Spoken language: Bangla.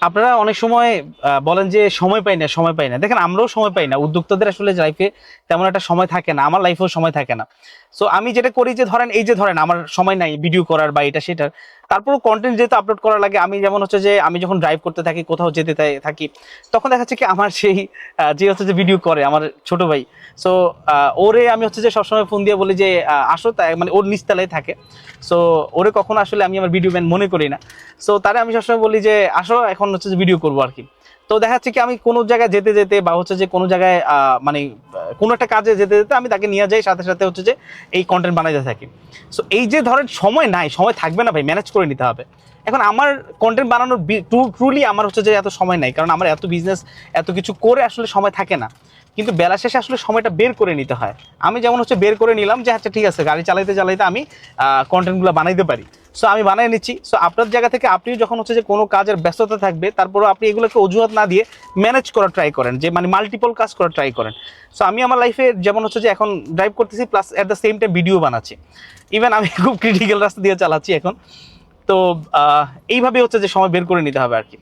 আপনারা অনেক সময় বলেন যে সময় পাই না, সময় পাই না। দেখেন আমরাও সময় পাই না, উদ্যোক্তাদের আসলে লাইফে তেমন একটা সময় থাকে না, আমার লাইফেও সময় থাকে না। সো আমি যেটা করি যে ধরেন এই যে ধরেন আমার সময় নাই ভিডিও করার বা এটা সেটার, তারপরও কন্টেন্ট যেহেতু আপলোড করা লাগে, আমি যেমন হচ্ছে যে আমি যখন ড্রাইভ করতে থাকি, কোথাও যেতে থাকি, তখন দেখা যাচ্ছে কি আমার সেই যে হচ্ছে যে ভিডিও করে আমার ছোট ভাই। সো ওরে আমি হচ্ছে যে সবসময় ফোন দিয়ে বলি যে আসো, তাই মানে ওর নিচতলায় থাকে। সো ওরে কখনো আসলে আমি আমার ভিডিও ম্যান মনে করি না। সো তারে আমি সবসময় বলি যে আসো, এখন হচ্ছে যে ভিডিও করবো আর কি। তো দেখা যাচ্ছে কি আমি কোনো জায়গায় যেতে যেতে বা হচ্ছে যে কোনো জায়গায় মানে কোনো একটা কাজে যেতে যেতে আমি তাকে নিয়ে যাই, সাথে সাথে হচ্ছে যে এই কন্টেন্ট বানাইতে থাকি। সো এই যে ধরেন সময় নাই, সময় থাকবে না ভাই, ম্যানেজ করে নিতে হবে। এখন আমার কন্টেন্ট বানানোর ট্রুলি আমার হচ্ছে যে এত সময় নাই, কারণ আমার এত বিজনেস এত কিছু করে আসলে সময় থাকে না। কিন্তু বেলা শেষে আসলে সময়টা বের করে নিতে হয়। আমি যেমন হচ্ছে বের করে নিলাম যে আচ্ছা ঠিক আছে, গাড়ি চালাইতে চালাইতে আমি কন্টেন্টগুলো বানাইতে পারি। সো আমি বানিয়ে নিচ্ছি। সো আপনার জায়গা থেকে আপনিও যখন হচ্ছে যে কোনো কাজের ব্যস্ততা থাকবে, তারপরেও আপনি এগুলোকে অজুহাত না দিয়ে ম্যানেজ করার ট্রাই করেন, যে মানে মাল্টিপল কাজ করার ট্রাই করেন। সো আমি আমার লাইফে যেমন হচ্ছে যে এখন ড্রাইভ করতেছি, plus at the same time video বানাচ্ছি। ইভেন আমি খুব ক্রিটিক্যাল রাস্তা দিয়ে চালাচ্ছি এখন। তো এইভাবে হচ্ছে যে সময় বের করে নিতে হবে আর কি।